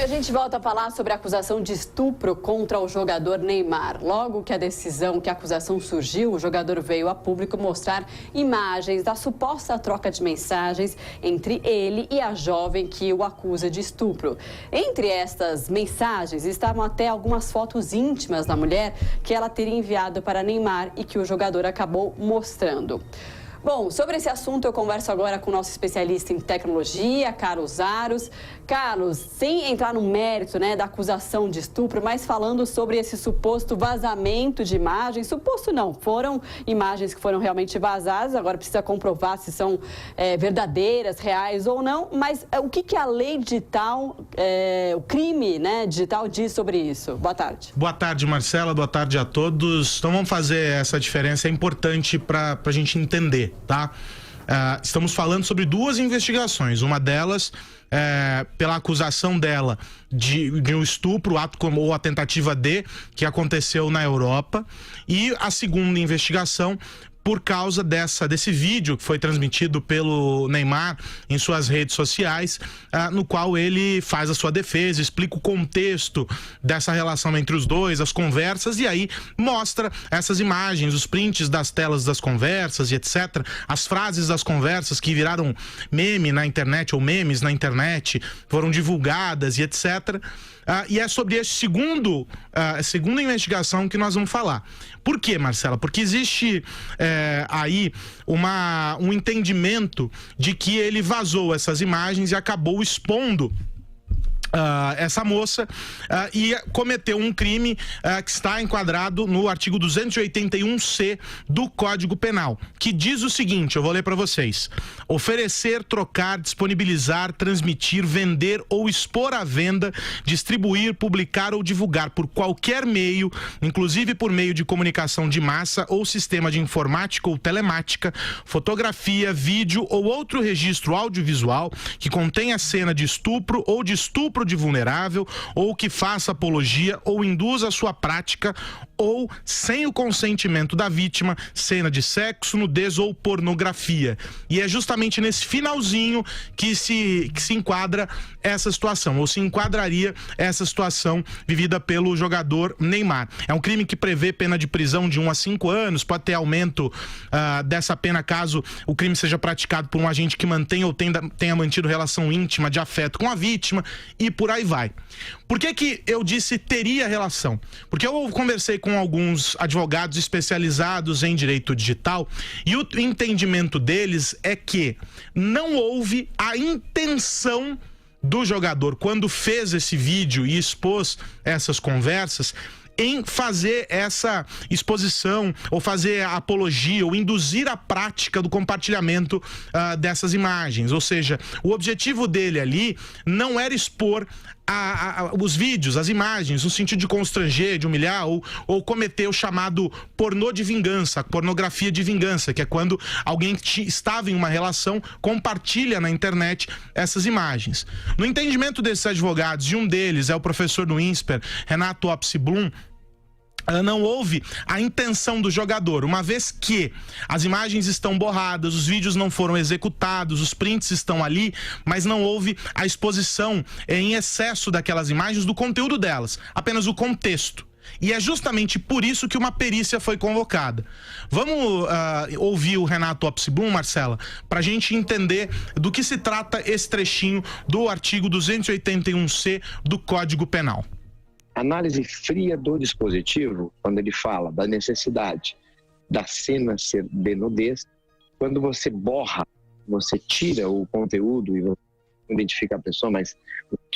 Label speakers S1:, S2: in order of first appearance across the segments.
S1: e a gente volta a falar sobre a acusação de estupro contra o jogador Neymar. Logo que a acusação surgiu, o jogador veio a público mostrar imagens da suposta troca de mensagens entre ele e a jovem que o acusa de estupro. Entre estas mensagens estavam até algumas fotos íntimas da mulher que ela teria enviado para Neymar e que o jogador acabou mostrando. Bom, sobre esse assunto eu converso agora com o nosso especialista em tecnologia, Carlos Aros. Carlos, sem entrar no mérito, da acusação de estupro, mas falando sobre esse suposto vazamento de imagens, suposto não, foram imagens que foram realmente vazadas, agora precisa comprovar se são verdadeiras, reais ou não, mas o que a lei digital, o crime digital diz sobre isso? Boa tarde.
S2: Boa tarde, Marcela, boa tarde a todos. Então vamos fazer essa diferença, é importante para a gente entender. Tá? Estamos falando sobre duas investigações. Uma delas pela acusação dela de um estupro, ato ou a tentativa de, que aconteceu na Europa. E a segunda investigação por causa desse vídeo que foi transmitido pelo Neymar em suas redes sociais, no qual ele faz a sua defesa, explica o contexto dessa relação entre os dois, as conversas, e aí mostra essas imagens, os prints das telas das conversas e etc. As frases das conversas que viraram meme na internet, ou memes na internet, foram divulgadas e etc. E é sobre esse segunda investigação que nós vamos falar. Por quê, Marcela? Porque existe aí um entendimento de que ele vazou essas imagens e acabou expondo essa moça e cometeu um crime que está enquadrado no artigo 281C do Código Penal, que diz o seguinte, eu vou ler para vocês: oferecer, trocar, disponibilizar, transmitir, vender ou expor à venda, distribuir, publicar ou divulgar por qualquer meio, inclusive por meio de comunicação de massa ou sistema de informática ou telemática, fotografia, vídeo ou outro registro audiovisual que contenha cena de estupro ou de estupro de vulnerável, ou que faça apologia ou induza a sua prática, ou sem o consentimento da vítima, cena de sexo, nudez ou pornografia. E é justamente nesse finalzinho que se enquadra essa situação, ou se enquadraria essa situação vivida pelo jogador Neymar. É um crime que prevê pena de prisão de 1 a 5 anos, pode ter aumento dessa pena caso o crime seja praticado por um agente que mantenha ou tenha mantido relação íntima de afeto com a vítima, e por aí vai. Por que eu disse teria relação? Porque eu conversei com alguns advogados especializados em direito digital e o entendimento deles é que não houve a intenção do jogador, quando fez esse vídeo e expôs essas conversas, em fazer essa exposição, ou fazer a apologia, ou induzir a prática do compartilhamento dessas imagens. Ou seja, o objetivo dele ali não era expor os vídeos, as imagens, no sentido de constranger, de humilhar, ou cometer o chamado pornô de vingança, a pornografia de vingança, que é quando alguém que estava em uma relação compartilha na internet essas imagens. No entendimento desses advogados, e um deles é o professor do INSPER, Renato Opsi-Blum, não houve a intenção do jogador, uma vez que as imagens estão borradas, os vídeos não foram executados, os prints estão ali, mas não houve a exposição em excesso daquelas imagens, do conteúdo delas, apenas o contexto. E é justamente por isso que uma perícia foi convocada. Vamos ouvir o Renato Opsi-Blum, Marcela, para a gente entender do que se trata esse trechinho do artigo 281C do Código Penal.
S3: Análise fria do dispositivo, quando ele fala da necessidade da cena ser de nudez, quando você borra, você tira o conteúdo e você identifica a pessoa, mas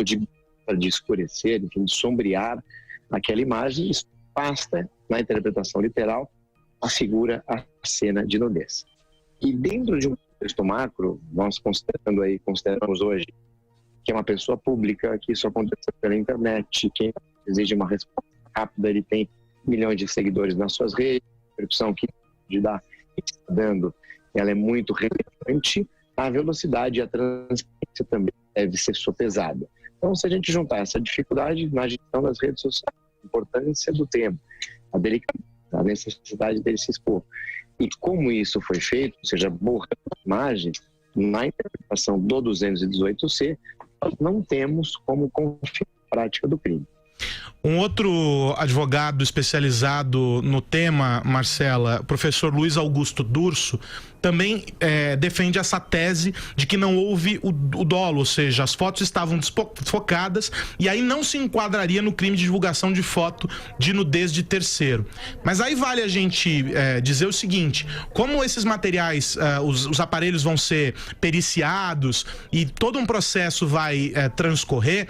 S3: de escurecer, enfim, de sombrear aquela imagem, isso basta, na interpretação literal, afigura a cena de nudez. E dentro de um contexto macro, nós consideramos hoje que é uma pessoa pública, que isso acontece pela internet, quem exige uma resposta rápida, ele tem milhões de seguidores nas suas redes, a percepção que está dando, ela é muito relevante, a velocidade e a transparência também deve ser sopesada. Então, se a gente juntar essa dificuldade na gestão das redes sociais, a importância do tema, a delicadeza, a necessidade dele se expor, e como isso foi feito, ou seja, borrando imagens, na interpretação do 218C, nós não temos como confirmar prática do crime.
S2: Um outro advogado especializado no tema, Marcela, o professor Luiz Augusto Durso, também defende essa tese de que não houve o dolo, ou seja, as fotos estavam desfocadas e aí não se enquadraria no crime de divulgação de foto de nudez de terceiro. Mas aí vale a gente dizer o seguinte: como esses materiais, os aparelhos vão ser periciados e todo um processo vai transcorrer,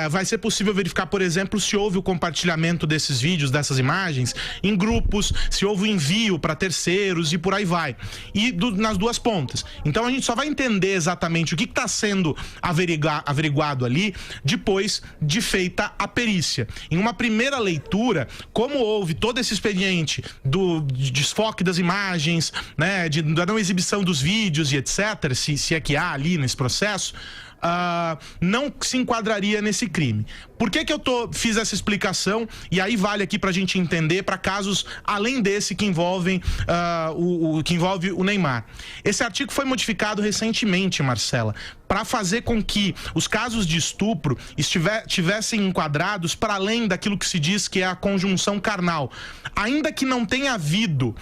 S2: vai ser possível verificar, por exemplo, se houve o compartilhamento desses vídeos, dessas imagens, em grupos, se houve o envio para terceiros e por aí vai. E nas duas pontas. Então a gente só vai entender exatamente o que está sendo averiguado ali depois de feita a perícia. Em uma primeira leitura, como houve todo esse expediente de desfoque das imagens, né, da não exibição dos vídeos e etc., se é que há ali nesse processo, não se enquadraria nesse crime. Por que eu fiz essa explicação? E aí vale aqui pra gente entender para casos além desse que envolve o Neymar. Esse artigo foi modificado recentemente, Marcela, para fazer com que os casos de estupro tivessem enquadrados para além daquilo que se diz que é a conjunção carnal. Ainda que não tenha havido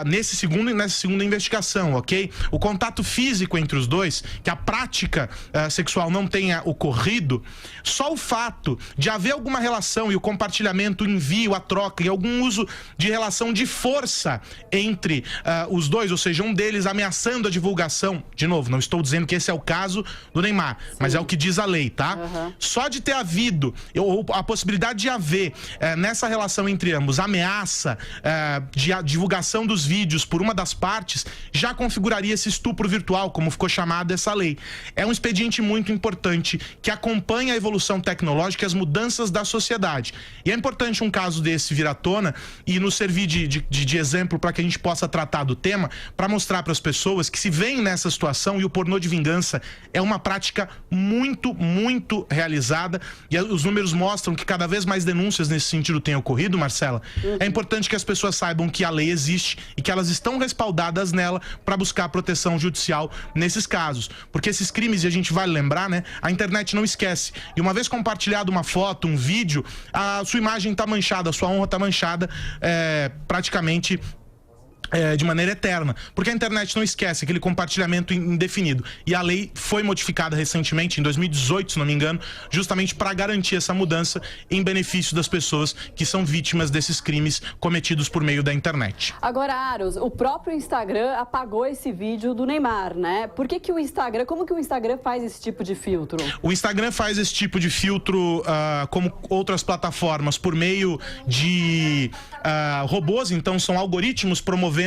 S2: nessa segunda investigação, ok? O contato físico entre os dois, que a prática sexual não tenha ocorrido, só o fato de haver alguma relação e o compartilhamento, o envio, a troca e algum uso de relação de força entre os dois, ou seja, um deles ameaçando a divulgação. De novo, não estou dizendo que esse é o caso do Neymar, sim, mas é o que diz a lei, tá? Uhum. Só de ter havido, ou a possibilidade de haver nessa relação entre ambos, ameaça de divulgação dos vídeos por uma das partes, já configuraria esse estupro virtual, como ficou chamada essa lei. É um expediente muito importante que acompanha a evolução tecnológica e as mudanças da sociedade. E é importante um caso desse vir à tona e nos servir de exemplo para que a gente possa tratar do tema, para mostrar para as pessoas que se veem nessa situação, e o pornô de vingança é uma prática muito, muito realizada, e os números mostram que cada vez mais denúncias nesse sentido têm ocorrido, Marcela. Uhum. É importante que as pessoas saibam que a lei existe e que elas estão respaldadas nela para buscar proteção judicial nesses casos. Porque esses crimes, e a gente vai lembrar, né? A internet não esquece. E uma vez compartilhado uma foto, um vídeo, a sua imagem tá manchada, a sua honra tá manchada praticamente de maneira eterna, porque a internet não esquece aquele compartilhamento indefinido. E a lei foi modificada recentemente, em 2018, se não me engano, justamente para garantir essa mudança em benefício das pessoas que são vítimas desses crimes cometidos por meio da internet.
S1: Agora, Aros, o próprio Instagram apagou esse vídeo do Neymar, né? Como que o Instagram faz esse tipo de filtro? O Instagram faz esse tipo de filtro,
S2: como outras plataformas, por meio de robôs. Então são algoritmos promovendo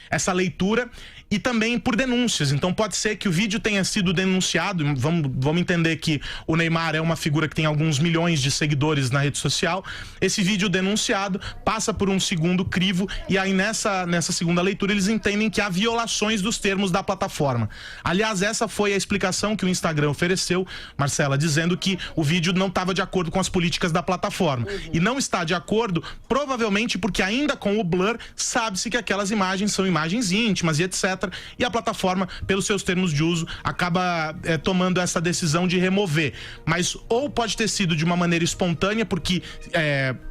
S2: essa leitura, e também por denúncias. Então pode ser que o vídeo tenha sido denunciado. Vamos entender que o Neymar é uma figura que tem alguns milhões de seguidores na rede social. Esse vídeo denunciado passa por um segundo crivo, e aí nessa segunda leitura eles entendem que há violações dos termos da plataforma. Aliás, essa foi a explicação que o Instagram ofereceu, Marcela, dizendo que o vídeo não estava de acordo com as políticas da plataforma. Uhum. E não está de acordo, provavelmente porque ainda com o blur, sabe-se que aquelas imagens são imagens íntimas e etc. E a plataforma, pelos seus termos de uso, acaba tomando essa decisão de remover. Mas ou pode ter sido de uma maneira espontânea, porque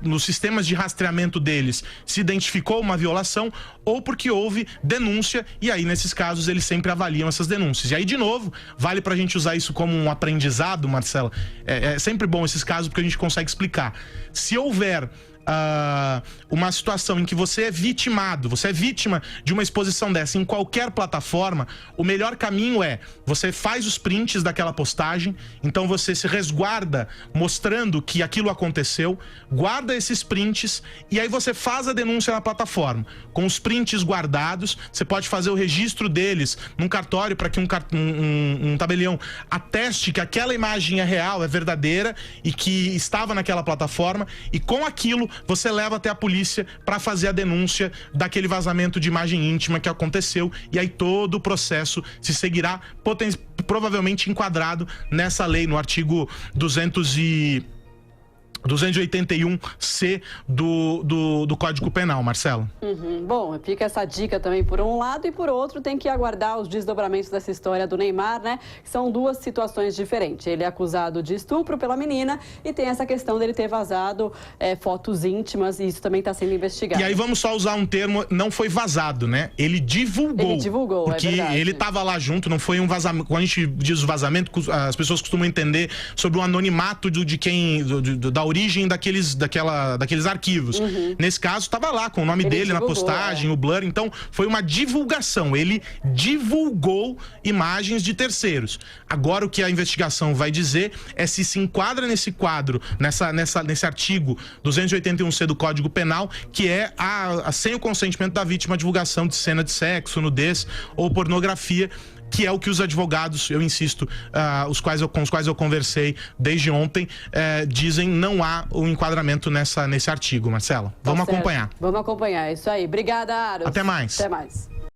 S2: nos sistemas de rastreamento deles se identificou uma violação, ou porque houve denúncia, e aí nesses casos eles sempre avaliam essas denúncias. E aí, de novo, vale pra gente usar isso como um aprendizado, Marcela. É sempre bom esses casos, porque a gente consegue explicar. Se houver uma situação em que você é vitimado, você é vítima de uma exposição dessa em qualquer plataforma, o melhor caminho é: você faz os prints daquela postagem, então você se resguarda mostrando que aquilo aconteceu, guarda esses prints, e aí você faz a denúncia na plataforma. Com os prints guardados, você pode fazer o registro deles num cartório para que um tabelião ateste que aquela imagem é real, é verdadeira e que estava naquela plataforma, e com aquilo você leva até a polícia para fazer a denúncia daquele vazamento de imagem íntima que aconteceu, e aí todo o processo se seguirá provavelmente enquadrado nessa lei, no artigo 200 281C do Código Penal, Marcelo.
S1: Bom, fica essa dica também por um lado e por outro tem que aguardar os desdobramentos dessa história do Neymar, né? São duas situações diferentes. Ele é acusado de estupro pela menina e tem essa questão dele ter vazado fotos íntimas e isso também está sendo investigado.
S2: E aí vamos só usar um termo, não foi vazado, né? Ele divulgou.
S1: Ele divulgou,
S2: porque
S1: é verdade.
S2: ele estava lá junto, não foi um vazamento. Quando a gente diz vazamento, as pessoas costumam entender sobre o anonimato da origem daqueles arquivos. Nesse caso, estava lá com o nome dele na postagem, o blur. Então, foi uma divulgação. Ele divulgou imagens de terceiros. Agora, o que a investigação vai dizer é se enquadra nesse quadro, nesse artigo 281C do Código Penal, que é sem o consentimento da vítima a divulgação de cena de sexo, nudez ou pornografia, que é o que os advogados, eu insisto, com os quais eu conversei desde ontem, dizem não há um enquadramento nesse artigo, Marcelo. Vamos acompanhar.
S1: Vamos acompanhar, isso aí. Obrigada, Aros.
S2: Até mais.
S1: Até mais.